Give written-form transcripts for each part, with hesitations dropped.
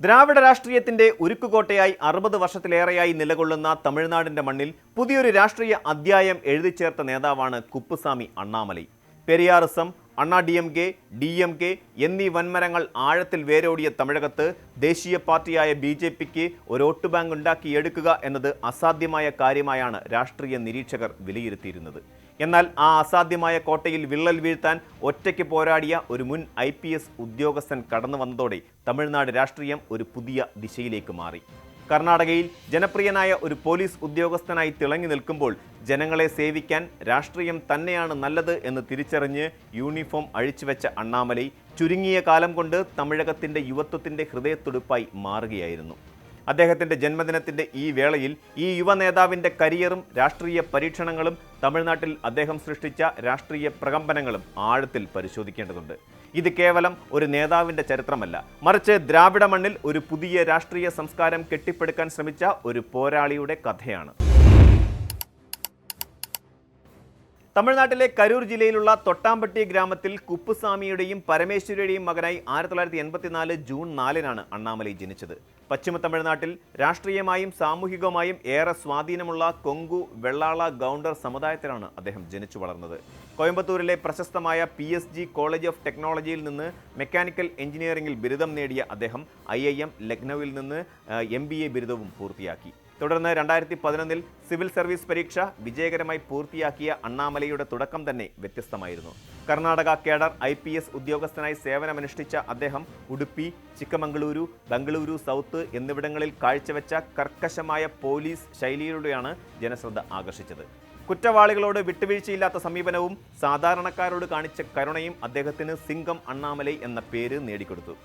ദ്രാവിഡ രാഷ്ട്രീയത്തിന്റെ ഉരുക്കുകോട്ടയായി 60 വർഷത്തിലേറെയായി നിലകൊള്ളുന്ന തമിഴ്നാടിന്റെ മണ്ണിൽ പുതിയൊരു രാഷ്ട്രീയ അധ്യായം എഴുതിച്ചേർത്ത നേതാവാണ് കുപ്പുസ്വാമി അണ്ണാമലൈ. പെരിയാറിസം, അണ്ണാ DMK എന്നീ വൻമരങ്ങൾ ആഴത്തിൽ വേരോടിയ തമിഴകത്ത് ദേശീയ പാർട്ടിയായ BJPക്ക് ഒരു വോട്ട് ബാങ്ക് ഉണ്ടാക്കിയെടുക്കുക എന്നത് അസാധ്യമായ കാര്യമായാണ് രാഷ്ട്രീയ നിരീക്ഷകർ വിലയിരുത്തിയിരുന്നത്. എന്നാൽ ആ അസാധ്യമായ കോട്ടയിൽ വിള്ളൽ വീഴ്ത്താൻ ഒറ്റയ്ക്ക് പോരാടിയ ഒരു മുൻ IPS ഉദ്യോഗസ്ഥൻ കടന്നു വന്നതോടെ തമിഴ്നാട് രാഷ്ട്രീയം ഒരു പുതിയ ദിശയിലേക്ക് മാറി. കർണാടകയിൽ ജനപ്രിയനായ ഒരു പോലീസ് ഉദ്യോഗസ്ഥനായി തിളങ്ങി നിൽക്കുമ്പോൾ ജനങ്ങളെ സേവിക്കാൻ രാഷ്ട്രീയം തന്നെയാണ് നല്ലത് എന്ന് തിരിച്ചറിഞ്ഞ് യൂണിഫോം അഴിച്ചുവെച്ച അണ്ണാമലൈ ചുരുങ്ങിയ കാലം കൊണ്ട് തമിഴകത്തിൻ്റെ യുവത്വത്തിൻ്റെ ഹൃദയത്തുടിപ്പായി മാറുകയായിരുന്നു. അദ്ദേഹത്തിൻ്റെ ജന്മദിനത്തിൻ്റെ ഈ വേളയിൽ ഈ യുവ നേതാവിൻ്റെ കരിയറും രാഷ്ട്രീയ പരീക്ഷണങ്ങളും തമിഴ്നാട്ടിൽ അദ്ദേഹം സൃഷ്ടിച്ച രാഷ്ട്രീയ പ്രകമ്പനങ്ങളും ആഴത്തിൽ പരിശോധിക്കേണ്ടതുണ്ട്. ഇത് കേവലം ഒരു നേതാവിൻ്റെ ചരിത്രമല്ല, മറിച്ച് ദ്രാവിഡ മണ്ണിൽ ഒരു പുതിയ രാഷ്ട്രീയ സംസ്കാരം കെട്ടിപ്പടുക്കാൻ ശ്രമിച്ച ഒരു പോരാളിയുടെ കഥയാണ്. തമിഴ്നാട്ടിലെ കരൂർ ജില്ലയിലുള്ള തൊട്ടാമ്പട്ടി ഗ്രാമത്തിൽ കുപ്പുസ്വാമിയുടെയും പരമേശ്വരിയുടെയും മകനായി 1984 ജൂൺ 4-നാണ് അണ്ണാമലൈ ജനിച്ചത്. പശ്ചിമ തമിഴ്നാട്ടിൽ രാഷ്ട്രീയമായും സാമൂഹികമായും ഏറെ സ്വാധീനമുള്ള കൊങ്കു, വെള്ളാള, ഗൗണ്ടർ സമുദായത്തിലാണ് അദ്ദേഹം ജനിച്ചു വളർന്നത്. കോയമ്പത്തൂരിലെ പ്രശസ്തമായ PSG കോളേജ് ഓഫ് ടെക്നോളജിയിൽ നിന്ന് മെക്കാനിക്കൽ എഞ്ചിനീയറിംഗിൽ ബിരുദം നേടിയ അദ്ദേഹം IIM ലക്നൌവിൽ നിന്ന് MBA ബിരുദവും പൂർത്തിയാക്കി. തുടർന്ന് 2011 സിവിൽ സർവീസ് പരീക്ഷ വിജയകരമായി പൂർത്തിയാക്കിയ അണ്ണാമലൈയുടെ തുടക്കം തന്നെ വ്യത്യസ്തമായിരുന്നു. കർണാടക കേഡർ IPS ഉദ്യോഗസ്ഥനായി സേവനമനുഷ്ഠിച്ച അദ്ദേഹം ഉടുപ്പി, ചിക്കമംഗളൂരു, ബംഗളൂരു സൗത്ത് എന്നിവിടങ്ങളിൽ കാഴ്ചവെച്ച കർക്കശമായ പോലീസ് ശൈലിയിലൂടെയാണ് ജനശ്രദ്ധ ആകർഷിച്ചത്. കുറ്റവാളികളോട് വിട്ടുവീഴ്ചയില്ലാത്ത സമീപനവും സാധാരണക്കാരോട് കാണിച്ച കരുണയും അദ്ദേഹത്തിന് സിംഗം അണ്ണാമലൈ എന്ന പേര് നേടിക്കൊടുത്തു.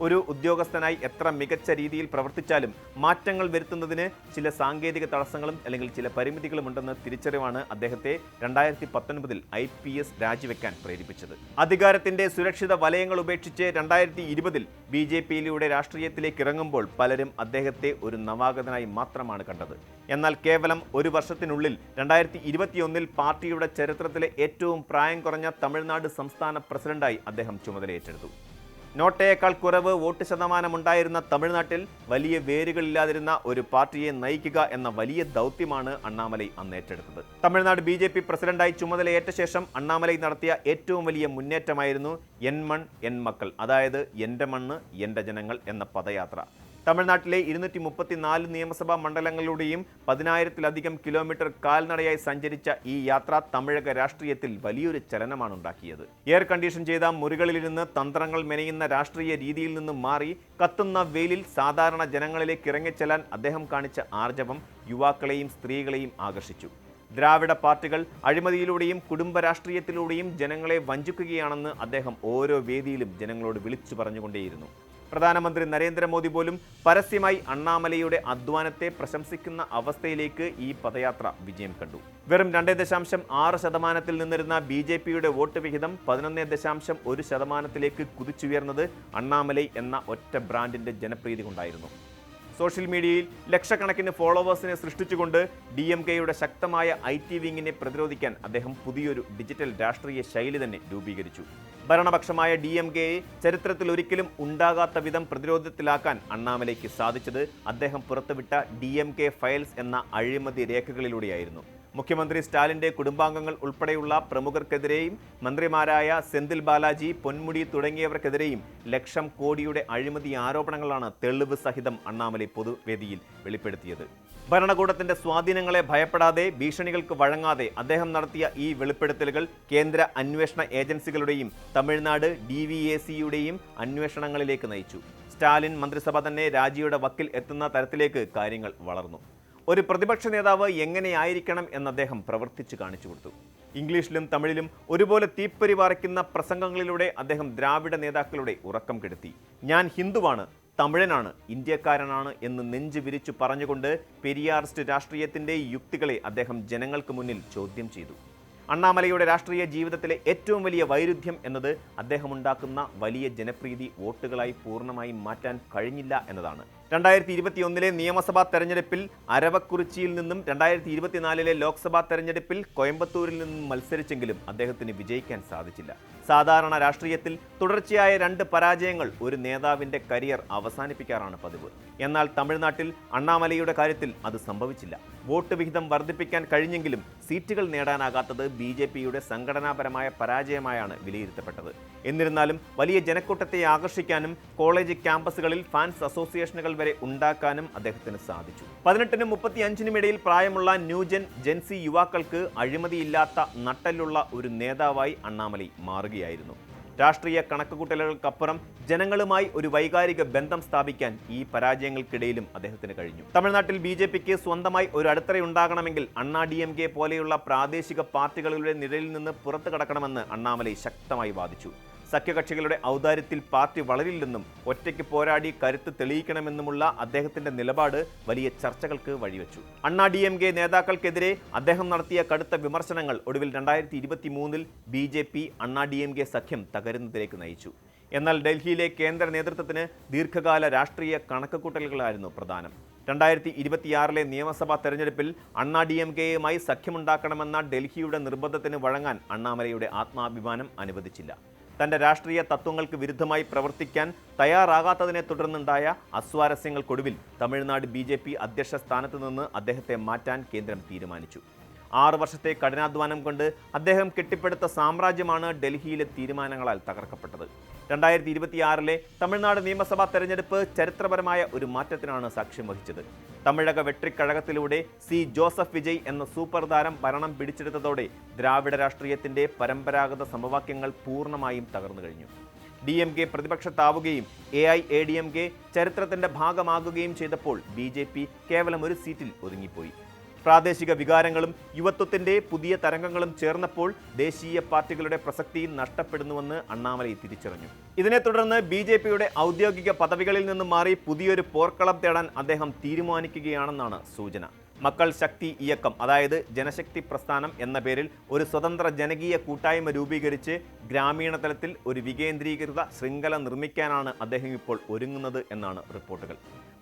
ഒരു ഉദ്യോഗസ്ഥനായി എത്ര മികച്ച രീതിയിൽ പ്രവർത്തിച്ചാലും മാറ്റങ്ങൾ വരുത്തുന്നതിന് ചില സാങ്കേതിക തടസ്സങ്ങളും അല്ലെങ്കിൽ ചില പരിമിതികളും ഉണ്ടെന്ന തിരിച്ചറിവാണ് അദ്ദേഹത്തെ 2019 IPS രാജിവെക്കാൻ പ്രേരിപ്പിച്ചത്. അധികാരത്തിന്റെ സുരക്ഷിത വലയങ്ങൾ ഉപേക്ഷിച്ച് 2020 BJPയിലൂടെ രാഷ്ട്രീയത്തിലേക്ക് ഇറങ്ങുമ്പോൾ പലരും അദ്ദേഹത്തെ ഒരു നവാഗതനായി മാത്രമാണ് കണ്ടത്. എന്നാൽ കേവലം ഒരു വർഷത്തിനുള്ളിൽ 2021 പാർട്ടിയുടെ ചരിത്രത്തിലെ ഏറ്റവും പ്രായം കുറഞ്ഞ തമിഴ്നാട് സംസ്ഥാന പ്രസിഡന്റായി അദ്ദേഹം ചുമതലയേറ്റെടുത്തു. നോട്ടയേക്കാൾ കുറവ് വോട്ട് ശതമാനമുണ്ടായിരുന്ന തമിഴ്നാട്ടിൽ വലിയ വേരുകളില്ലാതിരുന്ന ഒരു പാർട്ടിയെ നയിക്കുക എന്ന വലിയ ദൗത്യമാണ് അണ്ണാമലൈ അന്ന് ഏറ്റെടുത്തത്. തമിഴ്നാട് BJP പ്രസിഡന്റായി ചുമതലയേറ്റ ശേഷം അണ്ണാമലൈ നടത്തിയ ഏറ്റവും വലിയ മുന്നേറ്റമായിരുന്നു എൻ മൺ എൻ മക്കൾ, അതായത് എൻ്റെ മണ്ണ് എൻ്റെ ജനങ്ങൾ എന്ന പദയാത്ര. തമിഴ്നാട്ടിലെ 234 നിയമസഭാ മണ്ഡലങ്ങളിലൂടെയും 10,000-ലധികം കിലോമീറ്റർ കാൽനടയായി സഞ്ചരിച്ച ഈ യാത്ര തമിഴക രാഷ്ട്രീയത്തിൽ വലിയൊരു ചലനമാണ് ഉണ്ടാക്കിയത്. എയർ കണ്ടീഷൻ ചെയ്ത മുറികളിലിരുന്ന് തന്ത്രങ്ങൾ മെനയുന്ന രാഷ്ട്രീയ രീതിയിൽ നിന്നും മാറി കത്തുന്ന വെയിലിൽ സാധാരണ ജനങ്ങളിലേക്ക് ഇറങ്ങിച്ചെല്ലാൻ അദ്ദേഹം കാണിച്ച ആർജവം യുവാക്കളെയും സ്ത്രീകളെയും ആകർഷിച്ചു. ദ്രാവിഡ പാർട്ടികൾ അഴിമതിയിലൂടെയും കുടുംബ രാഷ്ട്രീയത്തിലൂടെയും ജനങ്ങളെ വഞ്ചിക്കുകയാണെന്ന് അദ്ദേഹം ഓരോ വേദിയിലും ജനങ്ങളോട് വിളിച്ചു പറഞ്ഞുകൊണ്ടേയിരുന്നു. പ്രധാനമന്ത്രി നരേന്ദ്രമോദി പോലും പരസ്യമായി അണ്ണാമലൈയുടെ അധ്വാനത്തെ പ്രശംസിക്കുന്ന അവസ്ഥയിലേക്ക് ഈ പദയാത്ര വിജയം കണ്ടു. വെറും 2.6% നിന്നിരുന്ന BJPയുടെ വോട്ട് വിഹിതം 11.1% കുതിച്ചുയർന്നത് അണ്ണാമലൈ എന്ന ഒറ്റ ബ്രാൻഡിന്റെ ജനപ്രീതി കൊണ്ടായിരുന്നു. സോഷ്യൽ മീഡിയയിൽ ലക്ഷക്കണക്കിന് ഫോളോവേഴ്സിനെ സൃഷ്ടിച്ചുകൊണ്ട് DMKയുടെ ശക്തമായ IT വിങ്ങിനെ പ്രതിരോധിക്കാൻ അദ്ദേഹം പുതിയൊരു ഡിജിറ്റൽ രാഷ്ട്രീയ ശൈലി തന്നെ രൂപീകരിച്ചു. ഭരണപക്ഷമായ DMKയെ ചരിത്രത്തിൽ ഒരിക്കലും ഉണ്ടാകാത്ത വിധം പ്രതിരോധത്തിലാക്കാൻ അണ്ണാമലൈക്ക് സാധിച്ചത് അദ്ദേഹം പുറത്തുവിട്ട DMK ഫയൽസ് എന്ന അഴിമതി രേഖകളിലൂടെയായിരുന്നു. മുഖ്യമന്ത്രി സ്റ്റാലിൻ്റെ കുടുംബാംഗങ്ങൾ ഉൾപ്പെടെയുള്ള പ്രമുഖർക്കെതിരെയും മന്ത്രിമാരായ സെന്തിൽ ബാലാജി, പൊന്മുടി തുടങ്ങിയവർക്കെതിരെയും ലക്ഷം കോടിയുടെ അഴിമതി ആരോപണങ്ങളാണ് തെളിവ് സഹിതം അണ്ണാമലൈ പൊതുവേദിയിൽ വെളിപ്പെടുത്തിയത്. ഭരണകൂടത്തിന്റെ സ്വാധീനങ്ങളെ ഭയപ്പെടാതെ, ഭീഷണികൾക്ക് വഴങ്ങാതെ അദ്ദേഹം നടത്തിയ ഈ വെളിപ്പെടുത്തലുകൾ കേന്ദ്ര അന്വേഷണ ഏജൻസികളുടെയും തമിഴ്നാട് DVACയുടെയും അന്വേഷണങ്ങളിലേക്ക് നയിച്ചു. സ്റ്റാലിൻ മന്ത്രിസഭ തന്നെ രാജിയുടെ വക്കിൽ എത്തുന്ന തരത്തിലേക്ക് കാര്യങ്ങൾ വളർന്നു. ഒരു പ്രതിപക്ഷ നേതാവ് എങ്ങനെയായിരിക്കണം എന്ന് അദ്ദേഹം പ്രവർത്തിച്ചു കാണിച്ചു കൊടുത്തു. ഇംഗ്ലീഷിലും തമിഴിലും ഒരുപോലെ തീപ്പൊരി പാറിക്കുന്ന പ്രസംഗങ്ങളിലൂടെ അദ്ദേഹം ദ്രാവിഡ നേതാക്കളുടെ ഉറക്കം കെടുത്തി. ഞാൻ ഹിന്ദുവാണ്, തമിഴനാണ്, ഇന്ത്യക്കാരനാണ് എന്ന് നെഞ്ചു വിരിച്ചു പറഞ്ഞുകൊണ്ട് പെരിയാറിസ്റ്റ് രാഷ്ട്രീയത്തിൻ്റെ യുക്തികളെ അദ്ദേഹം ജനങ്ങൾക്ക് മുന്നിൽ ചോദ്യം ചെയ്തു. അണ്ണാമലയുടെ രാഷ്ട്രീയ ജീവിതത്തിലെ ഏറ്റവും വലിയ വൈരുദ്ധ്യം എന്നത് അദ്ദേഹം ഉണ്ടാക്കുന്ന വലിയ ജനപ്രീതി വോട്ടുകളായി പൂർണ്ണമായും മാറ്റാൻ കഴിഞ്ഞില്ല എന്നതാണ്. 2021 നിയമസഭാ തെരഞ്ഞെടുപ്പിൽ അരവക്കുറിച്ചിയിൽ നിന്നും 2024 ലോക്സഭാ തെരഞ്ഞെടുപ്പിൽ കോയമ്പത്തൂരിൽ നിന്നും മത്സരിച്ചെങ്കിലും അദ്ദേഹത്തിന് വിജയിക്കാൻ സാധിച്ചില്ല. സാധാരണ രാഷ്ട്രീയത്തിൽ തുടർച്ചയായ 2 പരാജയങ്ങൾ ഒരു നേതാവിൻ്റെ കരിയർ അവസാനിപ്പിക്കാറാണ് പതിവ്. എന്നാൽ തമിഴ്നാട്ടിൽ അണ്ണാമലയുടെ കാര്യത്തിൽ അത് സംഭവിച്ചില്ല. വോട്ട് വിഹിതം വർദ്ധിപ്പിക്കാൻ കഴിഞ്ഞെങ്കിലും സീറ്റുകൾ നേടാനാകാത്തത് BJPയുടെ സംഘടനാപരമായ പരാജയമായാണ് വിലയിരുത്തപ്പെട്ടത്. എന്നിരുന്നാലും വലിയ ജനക്കൂട്ടത്തെ ആകർഷിക്കാനും കോളേജ് ക്യാമ്പസുകളിൽ ഫാൻസ് അസോസിയേഷനുകൾ വരെ ഉണ്ടാക്കാനും അദ്ദേഹത്തിന് സാധിച്ചു. 18നും 35നും ഇടയിൽ പ്രായമുള്ള ന്യൂജൻ ജെൻസി യുവാക്കൾക്ക് അഴിമതിയില്ലാത്ത നട്ടലുള്ള ഒരു നേതാവായി അണ്ണാമലൈ മാറുകയായിരുന്നു. രാഷ്ട്രീയ കണക്കുകൂട്ടലുകൾക്കപ്പുറം ജനങ്ങളുമായി ഒരു വൈകാരിക ബന്ധം സ്ഥാപിക്കാൻ ഈ പരാജയങ്ങൾക്കിടയിലും അദ്ദേഹത്തിന് കഴിഞ്ഞു. തമിഴ്നാട്ടിൽ BJPക്ക് സ്വന്തമായി ഒരു അടിത്തറയുണ്ടാകണമെങ്കിൽ അണ്ണാ DMK പോലെയുള്ള പ്രാദേശിക പാർട്ടികളുടെ നിഴലിൽ നിന്ന് പുറത്തു കടക്കണമെന്ന് അണ്ണാമലൈ ശക്തമായി വാദിച്ചു. സഖ്യകക്ഷികളുടെ ഔദാര്യത്തിൽ പാർട്ടി വളരില്ലെന്നും ഒറ്റയ്ക്ക് പോരാടി കരുത്ത് തെളിയിക്കണമെന്നുമുള്ള അദ്ദേഹത്തിന്റെ നിലപാട് വലിയ ചർച്ചകൾക്ക് വഴിവെച്ചു. അണ്ണാ DMK നേതാക്കൾക്കെതിരെ അദ്ദേഹം നടത്തിയ കടുത്ത വിമർശനങ്ങൾ ഒടുവിൽ 2023 BJP അണ്ണാ DMK സഖ്യം തകരുന്നതിലേക്ക് നയിച്ചു. എന്നാൽ ഡൽഹിയിലെ കേന്ദ്ര നേതൃത്വത്തിന് ദീർഘകാല രാഷ്ട്രീയ കണക്കുകൂട്ടലുകളായിരുന്നു പ്രധാനം. 2026 നിയമസഭാ തെരഞ്ഞെടുപ്പിൽ അണ്ണാ DMKയുമായി സഖ്യമുണ്ടാക്കണമെന്ന ഡൽഹിയുടെ നിർബന്ധത്തിന് വഴങ്ങാൻ അണ്ണാമലയുടെ ആത്മാഭിമാനം അനുവദിച്ചില്ല. തന്റെ രാഷ്ട്രീയ തത്വങ്ങൾക്ക് വിരുദ്ധമായി പ്രവർത്തിക്കാൻ തയ്യാറാകാത്തതിനെ തുടർന്നുണ്ടായ അസ്വാരസ്യങ്ങൾക്കൊടുവിൽ തമിഴ്നാട് BJP അധ്യക്ഷ സ്ഥാനത്ത് നിന്ന് അദ്ദേഹത്തെ മാറ്റാൻ കേന്ദ്രം തീരുമാനിച്ചു. 6 വർഷത്തെ കഠിനാധ്വാനം കൊണ്ട് അദ്ദേഹം കെട്ടിപ്പടുത്ത സാമ്രാജ്യമാണ് ഡൽഹിയിലെ തീരുമാനങ്ങളാൽ തകർക്കപ്പെട്ടത്. 2026 തമിഴ്നാട് നിയമസഭാ തെരഞ്ഞെടുപ്പ് ചരിത്രപരമായ ഒരു മാറ്റത്തിനാണ് സാക്ഷ്യം വഹിച്ചത്. തമിഴക വെട്രിക്കഴകത്തിലൂടെ ജോസഫ് വിജയ് എന്ന സൂപ്പർ താരം ഭരണം പിടിച്ചെടുത്തതോടെ ദ്രാവിഡ രാഷ്ട്രീയത്തിന്റെ പരമ്പരാഗത സമവാക്യങ്ങൾ പൂർണ്ണമായും തകർന്നു കഴിഞ്ഞു. DMK പ്രതിപക്ഷത്താവുകയും AIADMK ചരിത്രത്തിന്റെ ഭാഗമാകുകയും ചെയ്തപ്പോൾ BJP കേവലം ഒരു സീറ്റിൽ ഒതുങ്ങിപ്പോയി. പ്രാദേശിക വികാരങ്ങളും യുവത്വത്തിന്റെ പുതിയ തരംഗങ്ങളും ചേർന്നപ്പോൾ ദേശീയ പാർട്ടികളുടെ പ്രസക്തി നഷ്ടപ്പെടുന്നുവെന്ന് അണ്ണാമലൈ തിരിച്ചറിഞ്ഞു. ഇതിനെ തുടർന്ന് BJPയുടെ ഔദ്യോഗിക പദവികളിൽ നിന്നും മാറി പുതിയൊരു പോർക്കളം തേടാൻ അദ്ദേഹം തീരുമാനിക്കുകയാണെന്നാണ് സൂചന. മക്കൾ ശക്തി ഇയക്കം, അതായത് ജനശക്തി പ്രസ്ഥാനം എന്ന പേരിൽ ഒരു സ്വതന്ത്ര ജനകീയ കൂട്ടായ്മ രൂപീകരിച്ച് ഗ്രാമീണ തലത്തിൽ ഒരു വികേന്ദ്രീകൃത ശൃംഖല നിർമ്മിക്കാനാണ് അദ്ദേഹം ഇപ്പോൾ ഒരുങ്ങുന്നത് എന്നാണ് റിപ്പോർട്ടുകൾ.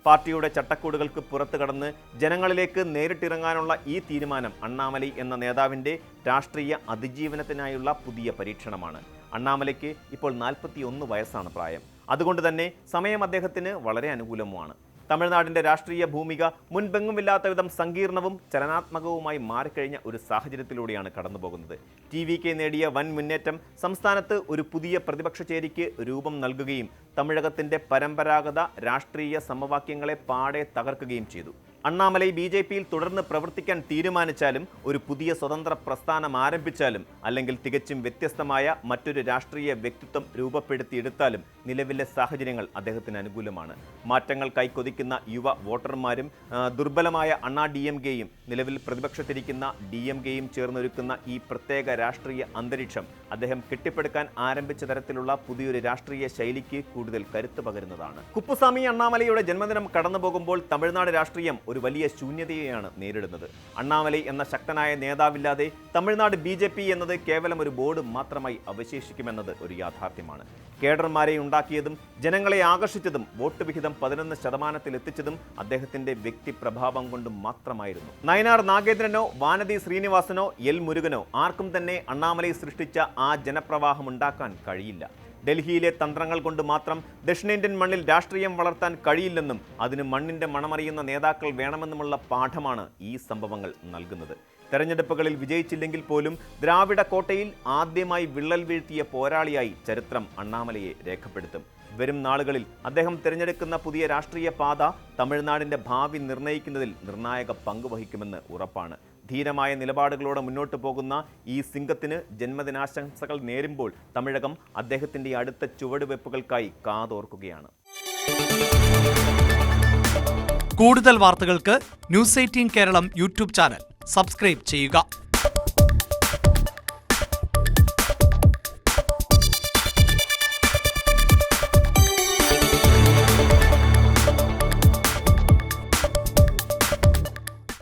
പാർട്ടിയുടെ ചട്ടക്കൂടുകൾക്ക് പുറത്തു കടന്ന് ജനങ്ങളിലേക്ക് നേരിട്ടിറങ്ങാനുള്ള ഈ തീരുമാനം അണ്ണാമലൈ എന്ന നേതാവിൻ്റെ രാഷ്ട്രീയ അതിജീവനത്തിനായുള്ള പുതിയ പരീക്ഷണമാണ്. അണ്ണാമലൈക്ക് ഇപ്പോൾ 41 വയസ്സാണ് പ്രായം. അതുകൊണ്ട് തന്നെ സമയം അദ്ദേഹത്തിന് വളരെ അനുകൂലവുമാണ്. തമിഴ്നാടിൻ്റെ രാഷ്ട്രീയ ഭൂമിക മുൻപെങ്ങുമില്ലാത്ത വിധം സങ്കീർണവും ചലനാത്മകവുമായി മാറിക്കഴിഞ്ഞ ഒരു സാഹചര്യത്തിലൂടെയാണ് കടന്നുപോകുന്നത്. TVK നേടിയ വൻ മുന്നേറ്റം സംസ്ഥാനത്ത് ഒരു പുതിയ പ്രതിപക്ഷ ചേരിക്ക് രൂപം നൽകുകയും തമിഴകത്തിൻ്റെ പരമ്പരാഗത രാഷ്ട്രീയ സമവാക്യങ്ങളെ പാടെ തകർക്കുകയും ചെയ്തു. അണ്ണാമലൈ BJPയിൽ തുടർന്ന് പ്രവർത്തിക്കാൻ തീരുമാനിച്ചാലും, ഒരു പുതിയ സ്വതന്ത്ര പ്രസ്ഥാനം ആരംഭിച്ചാലും, അല്ലെങ്കിൽ തികച്ചും വ്യത്യസ്തമായ മറ്റൊരു രാഷ്ട്രീയ വ്യക്തിത്വം രൂപപ്പെടുത്തിയെടുത്താലും നിലവിലെ സാഹചര്യങ്ങൾ അദ്ദേഹത്തിന് അനുകൂലമാണ്. മാറ്റങ്ങൾക്കായി കൊതിക്കുന്ന യുവ വോട്ടർമാരും ദുർബലമായ അണ്ണാ DMKയും നിലവിൽ പ്രതിപക്ഷത്തിരിക്കുന്ന DMKയും ചേർന്നൊരുക്കുന്ന ഈ പ്രത്യേക രാഷ്ട്രീയ അന്തരീക്ഷം അദ്ദേഹം കെട്ടിപ്പടുക്കാൻ ആരംഭിച്ച തരത്തിലുള്ള പുതിയൊരു രാഷ്ട്രീയ ശൈലിക്ക് കൂടുതൽ കരുത്ത് പകരുന്നതാണ്. കുപ്പുസ്വാമി അണ്ണാമലൈയുടെ ജന്മദിനം കടന്നുപോകുമ്പോൾ തമിഴ്നാട് രാഷ്ട്രീയം ഒരു വലിയ ശൂന്യതയെയാണ് നേരിടുന്നത്. അണ്ണാമലൈ എന്ന ശക്തനായ നേതാവില്ലാതെ തമിഴ്നാട് BJP എന്നത് കേവലം ഒരു ബോർഡ് മാത്രമായി അവശേഷിക്കുമെന്നത് ഒരു യാഥാർത്ഥ്യമാണ്. കേഡർമാരെ ഉണ്ടാക്കിയതും ജനങ്ങളെ ആകർഷിച്ചതും വോട്ട് വിഹിതം 11% എത്തിച്ചതും അദ്ദേഹത്തിന്റെ വ്യക്തിപ്രഭാവം കൊണ്ട് മാത്രമായിരുന്നു. നയനാർ നാഗേന്ദ്രനോ വാനതി ശ്രീനിവാസനോ എൽ മുരുകനോ ആർക്കും തന്നെ അണ്ണാമലൈ സൃഷ്ടിച്ച ആ ജനപ്രവാഹം ഉണ്ടാക്കാൻ കഴിയില്ല. ഡൽഹിയിലെ തന്ത്രങ്ങൾ കൊണ്ട് മാത്രം ദക്ഷിണേന്ത്യൻ മണ്ണിൽ രാഷ്ട്രീയം വളർത്താൻ കഴിയില്ലെന്നും അതിന് മണ്ണിന്റെ മണമറിയുന്ന നേതാക്കൾ വേണമെന്നുമുള്ള പാഠമാണ് ഈ സംഭവങ്ങൾ നൽകുന്നത്. തെരഞ്ഞെടുപ്പുകളിൽ വിജയിച്ചില്ലെങ്കിൽ പോലും ദ്രാവിഡ കോട്ടയിൽ ആദ്യമായി വിള്ളൽ വീഴ്ത്തിയ പോരാളിയായി ചരിത്രം അണ്ണാമലയെ രേഖപ്പെടുത്തും. വരും നാളുകളിൽ അദ്ദേഹം തിരഞ്ഞെടുക്കുന്ന പുതിയ രാഷ്ട്രീയ പാത തമിഴ്നാടിൻ്റെ ഭാവി നിർണ്ണയിക്കുന്നതിൽ നിർണായക പങ്ക് വഹിക്കുമെന്ന് ഉറപ്പാണ്. ധീരമായ നിലപാടുകളോടെ മുന്നോട്ട് പോകുന്ന ഈ സിംഗത്തിന് ജന്മദിനാശംസകൾ നേരുമ്പോൾ തമിഴകം അദ്ദേഹത്തിൻ്റെ അടുത്ത ചുവടുവെപ്പുകൾക്കായി കാതോർക്കുകയാണ്. കൂടുതൽ വാർത്തകൾക്ക് news 18 Keralam YouTube channel subscribe ചെയ്യുക.